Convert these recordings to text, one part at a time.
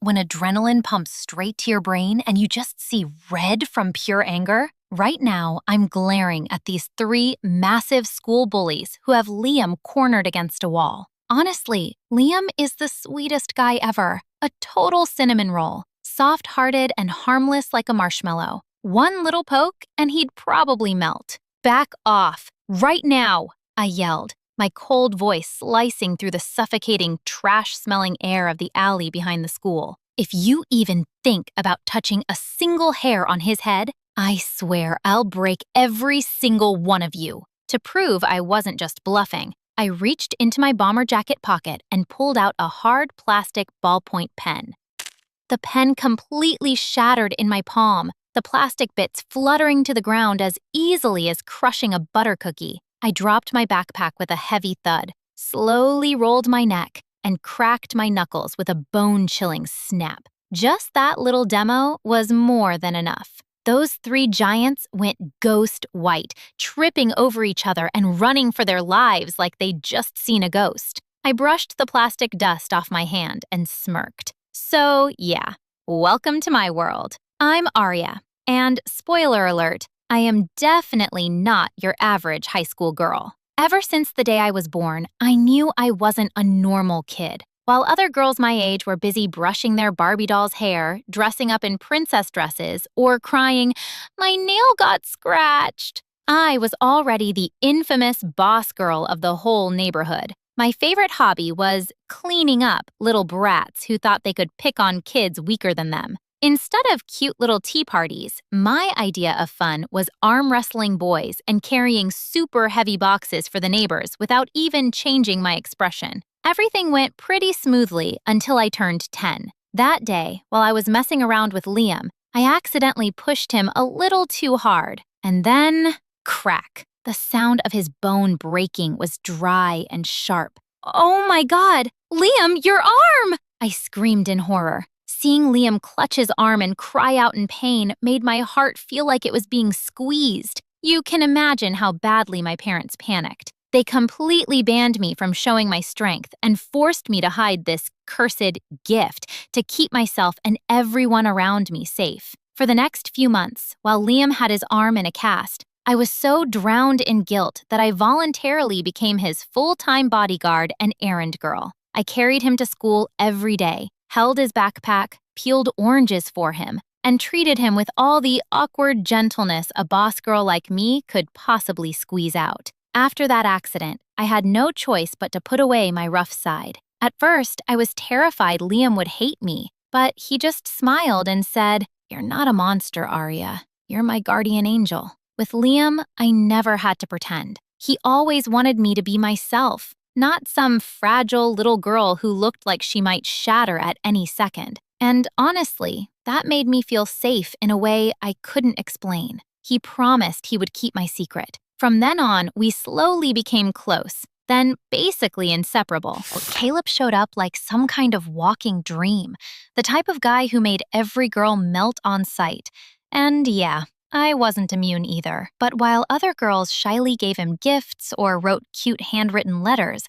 when adrenaline pumps straight to your brain and you just see red from pure anger? Right now, I'm glaring at these three massive school bullies who have Liam cornered against a wall. Honestly, Liam is the sweetest guy ever, a total cinnamon roll, soft-hearted and harmless like a marshmallow. One little poke and he'd probably melt. Back off, right now, I yelled, my cold voice slicing through the suffocating, trash-smelling air of the alley behind the school. If you even think about touching a single hair on his head, I swear I'll break every single one of you. To prove I wasn't just bluffing, I reached into my bomber jacket pocket and pulled out a hard plastic ballpoint pen. The pen completely shattered in my palm, the plastic bits fluttering to the ground as easily as crushing a butter cookie. I dropped my backpack with a heavy thud, slowly rolled my neck, and cracked my knuckles with a bone-chilling snap. Just that little demo was more than enough. Those three giants went ghost white, tripping over each other and running for their lives like they'd just seen a ghost. I brushed the plastic dust off my hand and smirked. So, yeah, welcome to my world. I'm Aria, and spoiler alert, I am definitely not your average high school girl. Ever since the day I was born, I knew I wasn't a normal kid. While other girls my age were busy brushing their Barbie doll's hair, dressing up in princess dresses, or crying, "My nail got scratched," I was already the infamous boss girl of the whole neighborhood. My favorite hobby was cleaning up little brats who thought they could pick on kids weaker than them. Instead of cute little tea parties, my idea of fun was arm wrestling boys and carrying super heavy boxes for the neighbors without even changing my expression. Everything went pretty smoothly until I turned 10. That day, while I was messing around with Liam, I accidentally pushed him a little too hard. And then, crack. The sound of his bone breaking was dry and sharp. "Oh my God! Liam, your arm!" I screamed in horror. Seeing Liam clutch his arm and cry out in pain made my heart feel like it was being squeezed. You can imagine how badly my parents panicked. They completely banned me from showing my strength and forced me to hide this cursed gift to keep myself and everyone around me safe. For the next few months, while Liam had his arm in a cast, I was so drowned in guilt that I voluntarily became his full-time bodyguard and errand girl. I carried him to school every day, held his backpack, peeled oranges for him, and treated him with all the awkward gentleness a boss girl like me could possibly squeeze out. After that accident, I had no choice but to put away my rough side. At first, I was terrified Liam would hate me, but he just smiled and said, "You're not a monster, Aria. You're my guardian angel." With Liam, I never had to pretend. He always wanted me to be myself, not some fragile little girl who looked like she might shatter at any second. And honestly, that made me feel safe in a way I couldn't explain. He promised he would keep my secret. From then on, we slowly became close, then basically inseparable. Caleb showed up like some kind of walking dream, the type of guy who made every girl melt on sight. And yeah, I wasn't immune either. But while other girls shyly gave him gifts or wrote cute handwritten letters,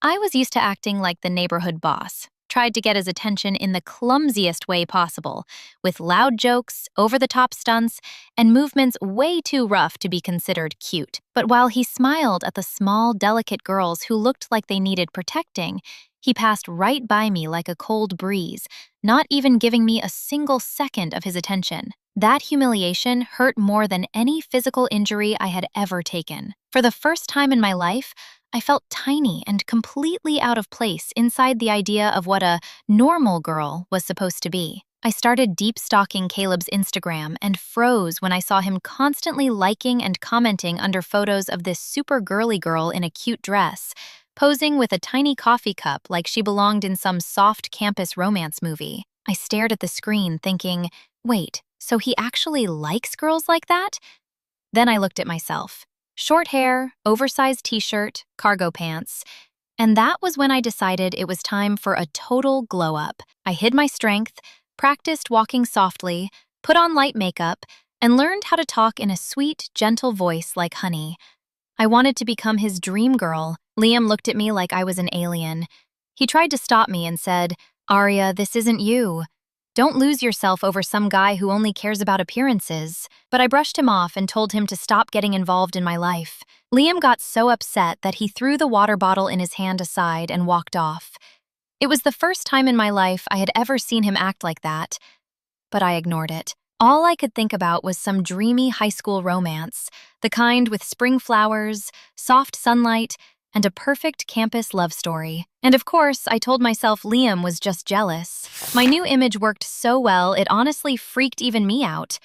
I was used to acting like the neighborhood boss. Tried to get his attention in the clumsiest way possible, with loud jokes, over-the-top stunts, and movements way too rough to be considered cute. But while he smiled at the small, delicate girls who looked like they needed protecting, he passed right by me like a cold breeze, not even giving me a single second of his attention. That humiliation hurt more than any physical injury I had ever taken. For the first time in my life, I felt tiny and completely out of place inside the idea of what a normal girl was supposed to be. I started deep stalking Caleb's Instagram and froze when I saw him constantly liking and commenting under photos of this super girly girl in a cute dress, posing with a tiny coffee cup like she belonged in some soft campus romance movie. I stared at the screen thinking, wait, so he actually likes girls like that? Then I looked at myself. Short hair, oversized t-shirt, cargo pants. And that was when I decided it was time for a total glow-up. I hid my strength, practiced walking softly, put on light makeup, and learned how to talk in a sweet, gentle voice like honey. I wanted to become his dream girl. Liam looked at me like I was an alien. He tried to stop me and said, "Aria, this isn't you." Don't lose yourself over some guy who only cares about appearances. But I brushed him off and told him to stop getting involved in my life. Liam got so upset that he threw the water bottle in his hand aside and walked off. It was the first time in my life I had ever seen him act like that, but I ignored it. All I could think about was some dreamy high school romance, the kind with spring flowers, soft sunlight, and a perfect campus love story. And of course, I told myself Liam was just jealous. My new image worked so well, it honestly freaked even me out.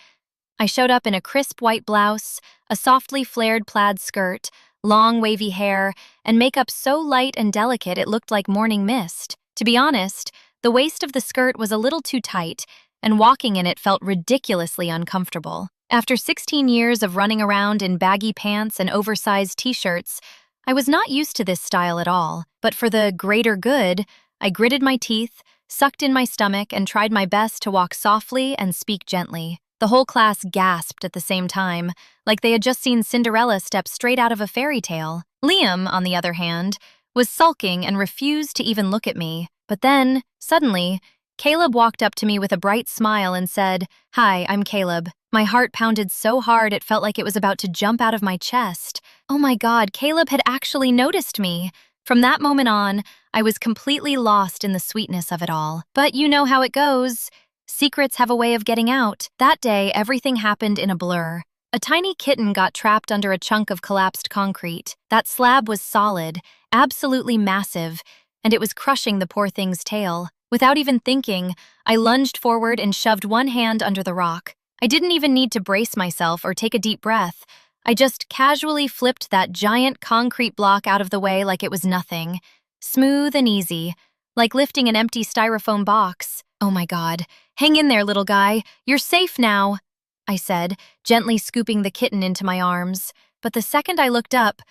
I showed up in a crisp white blouse, a softly flared plaid skirt, long wavy hair, and makeup so light and delicate it looked like morning mist. To be honest, the waist of the skirt was a little too tight, and walking in it felt ridiculously uncomfortable. After 16 years of running around in baggy pants and oversized t-shirts, I was not used to this style at all, but for the greater good, I gritted my teeth, sucked in my stomach, and tried my best to walk softly and speak gently. The whole class gasped at the same time, like they had just seen Cinderella step straight out of a fairy tale. Liam, on the other hand, was sulking and refused to even look at me. But then, suddenly, Caleb walked up to me with a bright smile and said, "Hi, I'm Caleb." My heart pounded so hard it felt like it was about to jump out of my chest. Oh my God, Caleb had actually noticed me. From that moment on, I was completely lost in the sweetness of it all. But you know how it goes. Secrets have a way of getting out. That day, everything happened in a blur. A tiny kitten got trapped under a chunk of collapsed concrete. That slab was solid, absolutely massive, and it was crushing the poor thing's tail. Without even thinking, I lunged forward and shoved one hand under the rock. I didn't even need to brace myself or take a deep breath. I just casually flipped that giant concrete block out of the way like it was nothing. Smooth and easy, like lifting an empty styrofoam box. Oh my God. Hang in there, little guy. You're safe now, I said, gently scooping the kitten into my arms. But the second I looked up,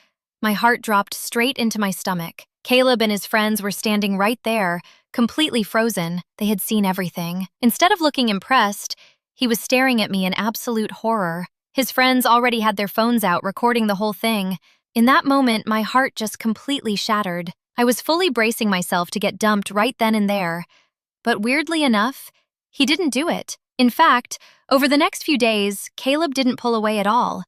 my heart dropped straight into my stomach. Caleb and his friends were standing right there, completely frozen. They had seen everything. Instead of looking impressed, he was staring at me in absolute horror. His friends already had their phones out, recording the whole thing. In that moment, my heart just completely shattered. I was fully bracing myself to get dumped right then and there. But weirdly enough, he didn't do it. In fact, over the next few days, Caleb didn't pull away at all.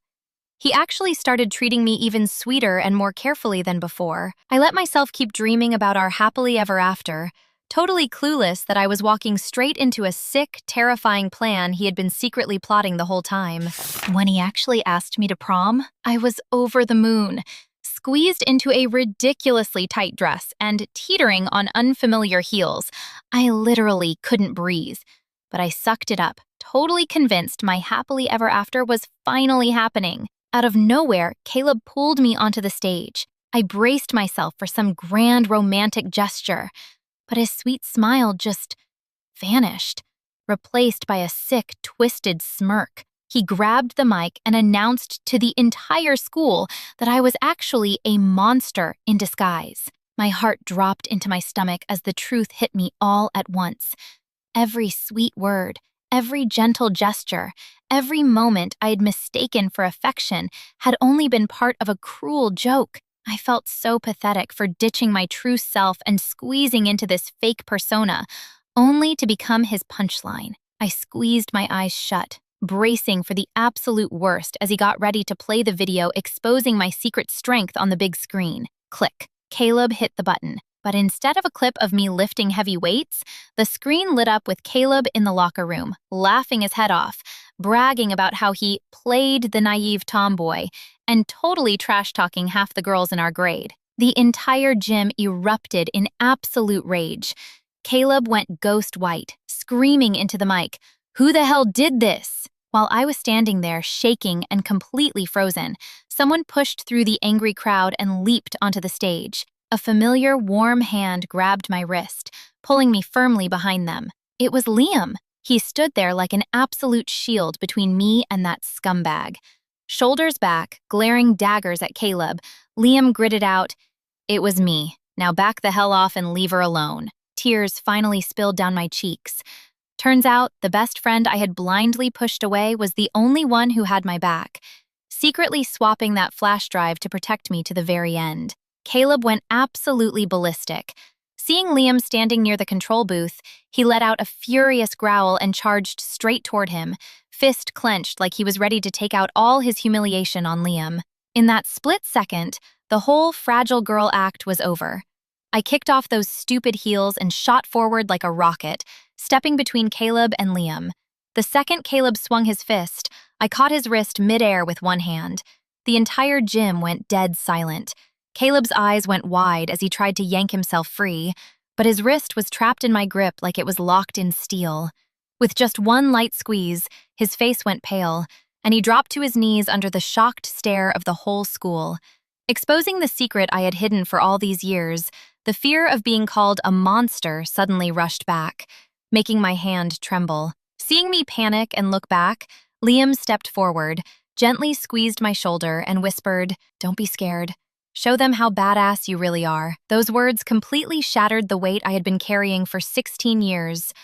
He actually started treating me even sweeter and more carefully than before. I let myself keep dreaming about our happily ever after, totally clueless that I was walking straight into a sick, terrifying plan he had been secretly plotting the whole time. When he actually asked me to prom, I was over the moon, squeezed into a ridiculously tight dress and teetering on unfamiliar heels. I literally couldn't breathe, but I sucked it up, totally convinced my happily ever after was finally happening. Out of nowhere, Caleb pulled me onto the stage. I braced myself for some grand romantic gesture, but his sweet smile just vanished, replaced by a sick, twisted smirk. He grabbed the mic and announced to the entire school that I was actually a monster in disguise. My heart dropped into my stomach as the truth hit me all at once. Every sweet word, every gentle gesture, every moment I had mistaken for affection had only been part of a cruel joke. I felt so pathetic for ditching my true self and squeezing into this fake persona, only to become his punchline. I squeezed my eyes shut, bracing for the absolute worst as he got ready to play the video exposing my secret strength on the big screen. Click. Caleb hit the button. But instead of a clip of me lifting heavy weights, the screen lit up with Caleb in the locker room, laughing his head off, bragging about how he played the naive tomboy, and totally trash-talking half the girls in our grade. The entire gym erupted in absolute rage. Caleb went ghost white, screaming into the mic, "Who the hell did this?" While I was standing there, shaking and completely frozen, someone pushed through the angry crowd and leaped onto the stage. A familiar, warm hand grabbed my wrist, pulling me firmly behind them. It was Liam. He stood there like an absolute shield between me and that scumbag. Shoulders back, glaring daggers at Caleb, Liam gritted out, "It was me. Now back the hell off and leave her alone." Tears finally spilled down my cheeks. Turns out, the best friend I had blindly pushed away was the only one who had my back, secretly swapping that flash drive to protect me to the very end. Caleb went absolutely ballistic, Seeing Liam standing near the control booth, he let out a furious growl and charged straight toward him, fist clenched like he was ready to take out all his humiliation on Liam. In that split second, the whole fragile girl act was over. I kicked off those stupid heels and shot forward like a rocket, stepping between Caleb and Liam. The second Caleb swung his fist, I caught his wrist midair with one hand. The entire gym went dead silent. Caleb's eyes went wide as he tried to yank himself free, but his wrist was trapped in my grip like it was locked in steel. With just one light squeeze, his face went pale, and he dropped to his knees under the shocked stare of the whole school. Exposing the secret I had hidden for all these years, the fear of being called a monster suddenly rushed back, making my hand tremble. Seeing me panic and look back, Liam stepped forward, gently squeezed my shoulder, and whispered, "Don't be scared. Show them how badass you really are." Those words completely shattered the weight I had been carrying for 16 years.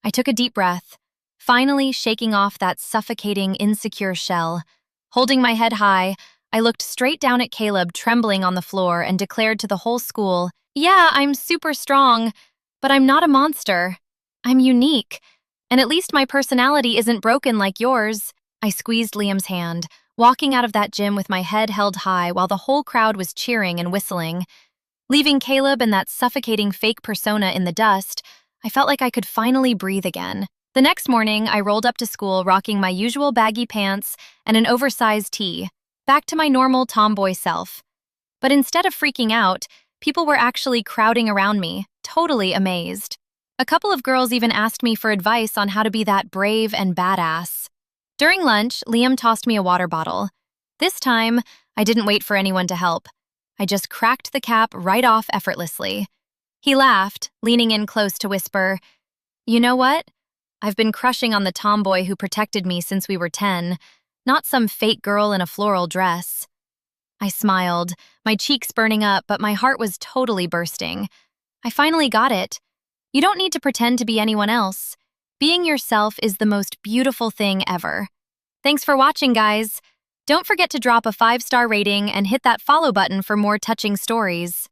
I took a deep breath, finally shaking off that suffocating, insecure shell. Holding my head high, I looked straight down at Caleb trembling on the floor and declared to the whole school, "Yeah, I'm super strong, but I'm not a monster. I'm unique, and at least my personality isn't broken like yours." I squeezed Liam's hand, walking out of that gym with my head held high while the whole crowd was cheering and whistling. Leaving Caleb and that suffocating fake persona in the dust, I felt like I could finally breathe again. The next morning, I rolled up to school rocking my usual baggy pants and an oversized tee, back to my normal tomboy self. But instead of freaking out, people were actually crowding around me, totally amazed. A couple of girls even asked me for advice on how to be that brave and badass. During lunch, Liam tossed me a water bottle. This time, I didn't wait for anyone to help. I just cracked the cap right off effortlessly. He laughed, leaning in close to whisper, "You know what? I've been crushing on the tomboy who protected me since we were 10, not some fake girl in a floral dress." I smiled, my cheeks burning up, but my heart was totally bursting. I finally got it. You don't need to pretend to be anyone else. Being yourself is the most beautiful thing ever. Thanks for watching, guys. Don't forget to drop a 5-star rating and hit that follow button for more touching stories.